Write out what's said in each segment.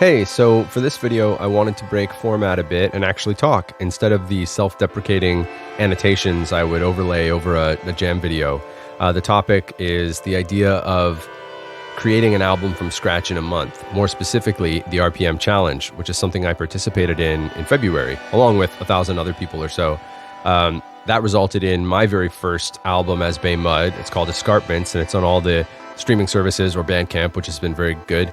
Hey, so for this video, I wanted to break format a bit and actually talk. Instead of the self-deprecating annotations I would overlay over a jam video, the topic is the idea of creating an album from scratch in a month. More specifically, the RPM challenge, which is something I participated in February, along with 1,000 other people or so. That resulted in my very first album as Bay Mud. It's called Escarpments, and it's on all the streaming services or Bandcamp, which has been very good.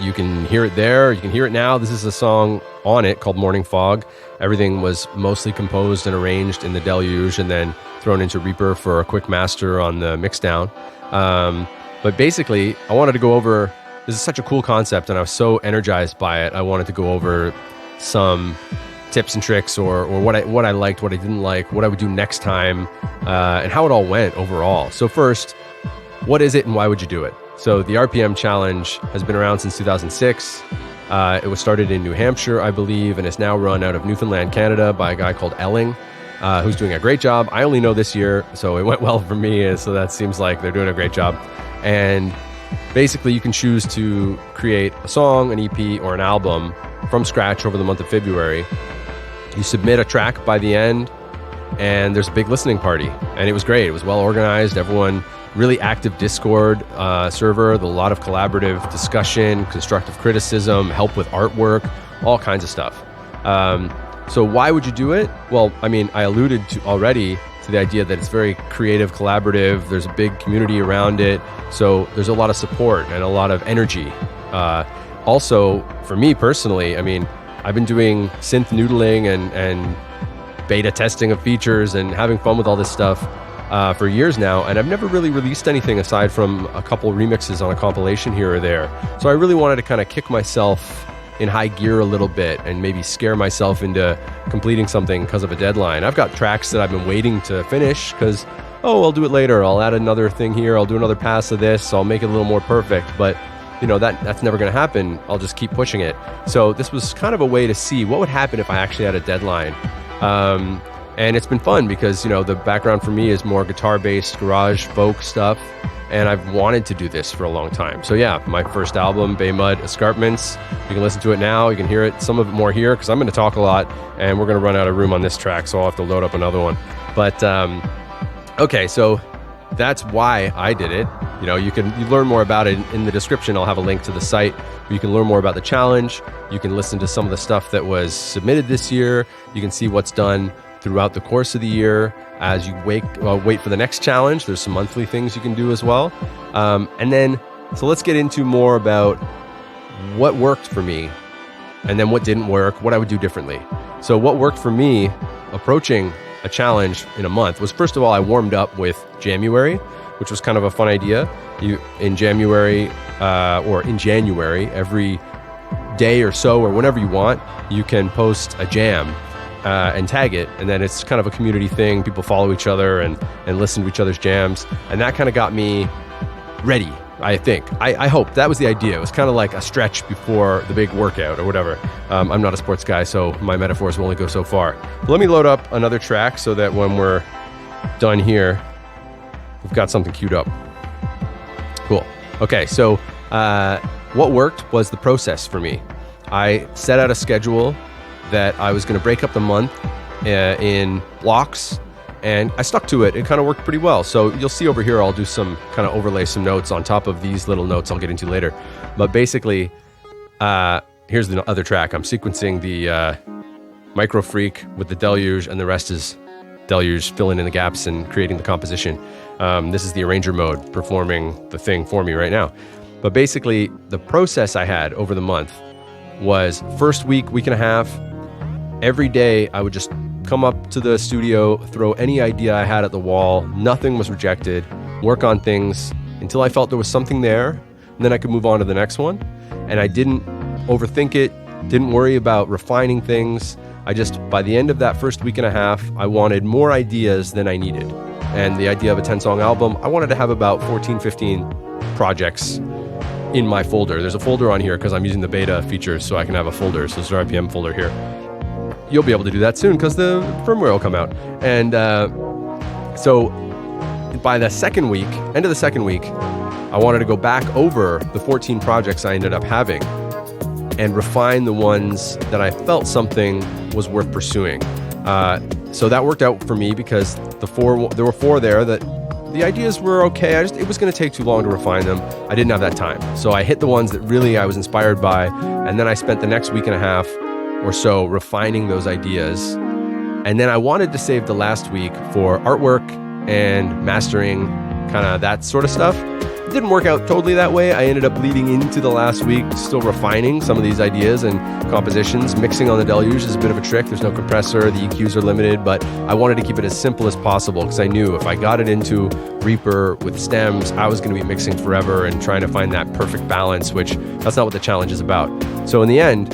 You can hear it there. You can hear it now. This is a song on it called Morning Fog. Everything was mostly composed and arranged in the Deluge and then thrown into Reaper for a quick master on the mixdown. But basically, I wanted to go over, this is such a cool concept and I was so energized by it. I wanted to go over some tips and tricks or what I liked, what I didn't like, what I would do next time, and how it all went overall. So first, what is it and why would you do it? So the RPM challenge has been around since 2006. It was started in New Hampshire, I believe, and is now run out of Newfoundland, Canada by a guy called Elling, who's doing a great job. I only know this year, so it went well for me, so that seems like they're doing a great job. And basically, you can choose to create a song, an EP, or an album from scratch over the month of February. You submit a track by the end, and there's a big listening party. And it was great. It was well organized. Everyone, really active Discord server, a lot of collaborative discussion, constructive criticism, help with artwork, all kinds of stuff. So why would you do it? Well, I mean, I alluded to already to the idea that it's very creative, collaborative. There's a big community around it. So there's a lot of support and a lot of energy. Also, for me personally, I mean, I've been doing synth noodling and beta testing of features and having fun with all this stuff for years now, and I've never really released anything aside from a couple remixes on a compilation here or there. So I really wanted to kind of kick myself in high gear a little bit and maybe scare myself into completing something because of a deadline. I've got tracks that I've been waiting to finish because, I'll do it later. I'll add another thing here. I'll do another pass of this. I'll make it a little more perfect. But that's never going to happen. I'll just keep pushing it. So this was kind of a way to see what would happen if I actually had a deadline. And it's been fun because, the background for me is more guitar-based, garage, folk stuff, and I've wanted to do this for a long time. So yeah, my first album, Bay Mud, Escarpments, you can listen to it now, you can hear it, some of it more here, because I'm going to talk a lot, and we're going to run out of room on this track, so I'll have to load up another one. But, okay, so that's why I did it. You learn more about it in the description. I'll have a link to the site where you can learn more about the challenge. You can listen to some of the stuff that was submitted this year. You can see what's done throughout the course of the year as you wait for the next challenge. There's some monthly things you can do as well. So let's get into more about what worked for me and then what didn't work, what I would do differently. So what worked for me approaching a challenge in a month was, first of all, I warmed up with January, which was kind of a fun idea. In January, every day or so, or whenever you want, you can post a jam and tag it, and then it's kind of a community thing. People follow each other and listen to each other's jams, and that kind of got me ready, I think. I hope. That was the idea. It was kind of like a stretch before the big workout or whatever. I'm not a sports guy, so my metaphors will only go so far. But let me load up another track so that when we're done here, we've got something queued up. Cool. Okay, so what worked was the process for me. I set out a schedule that I was going to break up the month in blocks, and I stuck to it. It kind of worked pretty well. So you'll see over here, I'll do some kind of overlay some notes on top of these little notes I'll get into later. But basically, here's the other track. I'm sequencing the Micro Freak with the Deluge, and the rest is Deluge filling in the gaps and creating the composition. This is the arranger mode performing the thing for me right now. But basically, the process I had over the month was first week and a half, every day I would just come up to the studio, throw any idea I had at the wall. Nothing was rejected. Work on things until I felt there was something there, and then I could move on to the next one. And I didn't overthink it, didn't worry about refining things. By the end of that first week and a half, I wanted more ideas than I needed. And the idea of a 10-song album, I wanted to have about 14, 15 projects in my folder. There's a folder on here because I'm using the beta features, so I can have a folder. So there's an RPM folder here. You'll be able to do that soon because the firmware will come out. And so by the second week, end of the second week, I wanted to go back over the 14 projects I ended up having and refine the ones that I felt something was worth pursuing. So that worked out for me because there were four there that the ideas were okay. It was going to take too long to refine them. I didn't have that time. So I hit the ones that really I was inspired by. And then I spent the next week and a half or so refining those ideas. And then I wanted to save the last week for artwork and mastering, kind of that sort of stuff. It didn't work out totally that way. I ended up bleeding into the last week, still refining some of these ideas and compositions. Mixing on the Deluge is a bit of a trick. There's no compressor, the EQs are limited, but I wanted to keep it as simple as possible because I knew if I got it into Reaper with stems, I was going to be mixing forever and trying to find that perfect balance, which that's not what the challenge is about. So in the end,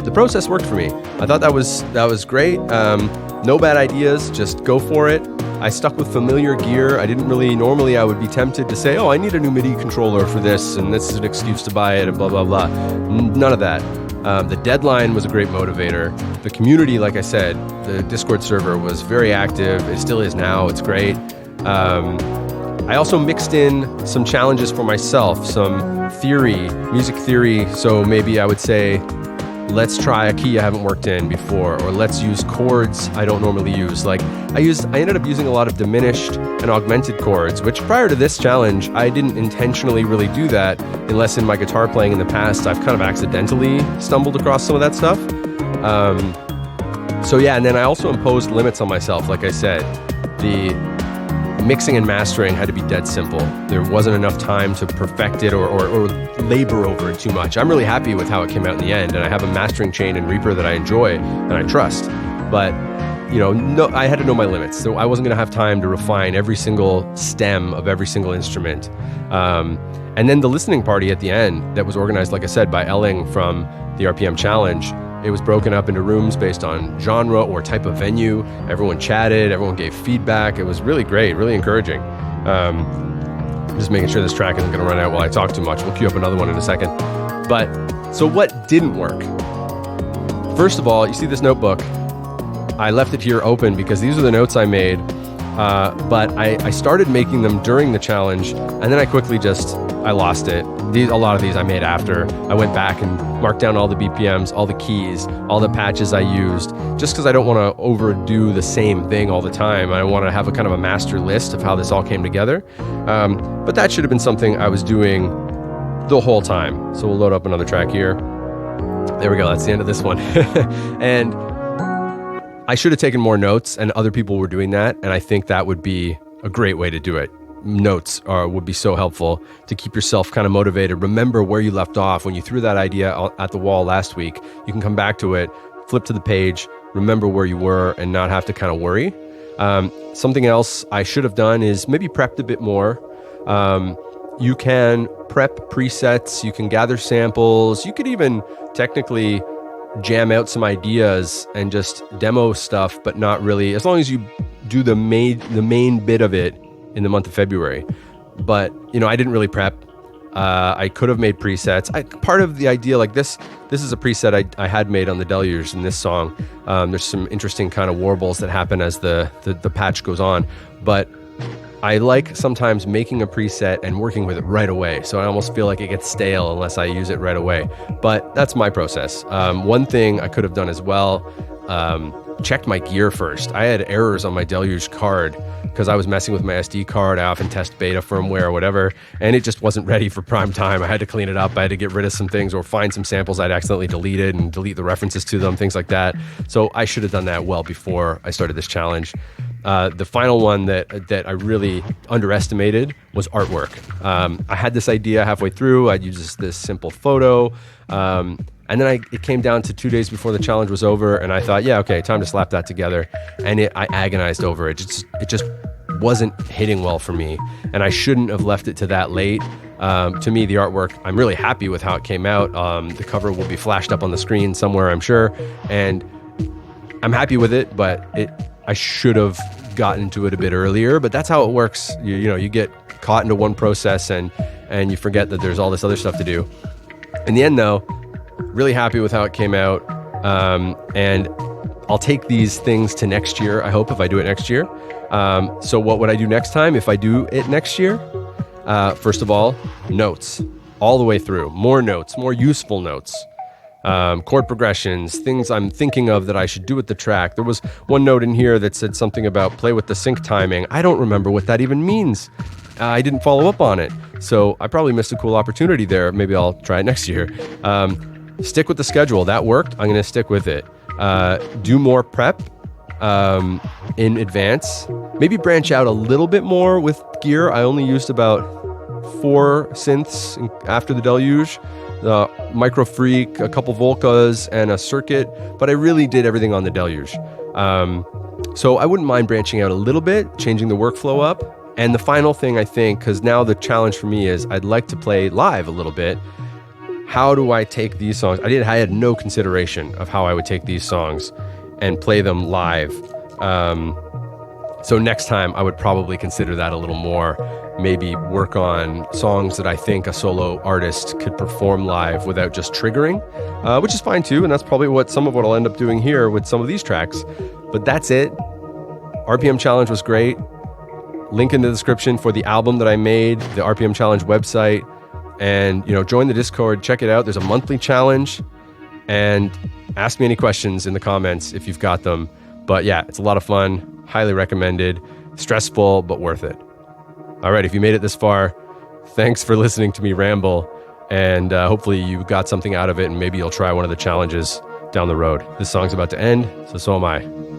the process worked for me. I thought that was great. No bad ideas, just go for it. I stuck with familiar gear. Normally I would be tempted to say, oh, I need a new MIDI controller for this, and this is an excuse to buy it, and blah, blah, blah. None of that. The deadline was a great motivator. The community, like I said, the Discord server was very active. It still is now. It's great. I also mixed in some challenges for myself, some theory, music theory. So maybe I would say, let's try a key I haven't worked in before, or let's use chords I don't normally use. Like I ended up using a lot of diminished and augmented chords, which prior to this challenge, I didn't intentionally really do that, unless in my guitar playing in the past, I've kind of accidentally stumbled across some of that stuff. So yeah, and then I also imposed limits on myself. Like I said, the mixing and mastering had to be dead simple. There wasn't enough time to perfect it or labor over it too much. I'm really happy with how it came out in the end, and I have a mastering chain in Reaper that I enjoy and I trust. But I had to know my limits. So I wasn't going to have time to refine every single stem of every single instrument. And then the listening party at the end that was organized, like I said, by Elling from the RPM Challenge. It was broken up into rooms based on genre or type of venue. Everyone chatted, everyone gave feedback. It was really great, really encouraging. Just making sure this track isn't going to run out while I talk too much. We'll queue up another one in a second. But, so what didn't work? First of all, you see this notebook. I left it here open because these are the notes I made. But I started making them during the challenge, and then I quickly I lost it. A lot of these I made after. I went back and marked down all the BPMs, all the keys, all the patches I used, just because I don't want to overdo the same thing all the time. I want to have a kind of a master list of how this all came together. But that should have been something I was doing the whole time. So we'll load up another track here. There we go. That's the end of this one. And I should have taken more notes, and other people were doing that, and I think that would be a great way to do it. Notes would be so helpful to keep yourself kind of motivated. Remember where you left off when you threw that idea at the wall last week. You can come back to it, flip to the page, remember where you were, and not have to kind of worry. Something else I should have done is maybe prepped a bit more. You can prep presets, you can gather samples, you could even technically jam out some ideas and just demo stuff, but not really, as long as you do the main bit of it in the month of February. But, I didn't really prep. I could have made presets. Part of the idea, like this is a preset I had made on the Deluge in this song. There's some interesting kind of warbles that happen as the patch goes on. But I like sometimes making a preset and working with it right away. So I almost feel like it gets stale unless I use it right away. But that's my process. One thing I could have done as well, checked my gear first. I had errors on my Deluge card because I was messing with my SD card. I often test beta firmware or whatever, and it just wasn't ready for prime time. I had to clean it up. I had to get rid of some things or find some samples I'd accidentally deleted and delete the references to them, things like that. So I should have done that well before I started this challenge. The final one that I really underestimated was artwork. I had this idea halfway through. I'd use this simple photo. And then it came down to 2 days before the challenge was over, and I thought, yeah, okay, time to slap that together. And I agonized over it. It just wasn't hitting well for me, and I shouldn't have left it to that late. To me, the artwork, I'm really happy with how it came out. The cover will be flashed up on the screen somewhere, I'm sure, and I'm happy with it, but I should have gotten to it a bit earlier. But that's how it works. You get caught into one process and you forget that there's all this other stuff to do. In the end, though, really happy with how it came out, and I'll take these things to next year, I hope, if I do it next year. So what would I do next time if I do it next year? First of all, notes all the way through. More notes, more useful notes. chord progressions, things I'm thinking of that I should do with the track. There was one note in here that said something about play with the sync timing. I don't remember what that even means. I didn't follow up on it. So I probably missed a cool opportunity there. Maybe I'll try it next year. Stick with the schedule. That worked. I'm going to stick with it. Do more prep in advance. Maybe branch out a little bit more with gear. I only used about 4 synths after the Deluge. The Micro Freak, a couple Volcas, and a circuit, but I really did everything on the Deluge. So I wouldn't mind branching out a little bit, changing the workflow up. And the final thing, I think, because now the challenge for me is I'd like to play live a little bit. How do I take these songs? I had no consideration of how I would take these songs and play them live. So next time I would probably consider that a little more. Maybe work on songs that I think a solo artist could perform live without just triggering, which is fine too. And that's probably some of what I'll end up doing here with some of these tracks. But that's it. RPM Challenge was great. Link in the description for the album that I made, the RPM Challenge website. And, join the Discord, check it out. There's a monthly challenge. And ask me any questions in the comments if you've got them. But yeah, it's a lot of fun. Highly recommended. Stressful, but worth it. All right, if you made it this far, thanks for listening to me ramble. And hopefully you got something out of it, and maybe you'll try one of the challenges down the road. This song's about to end, so am I.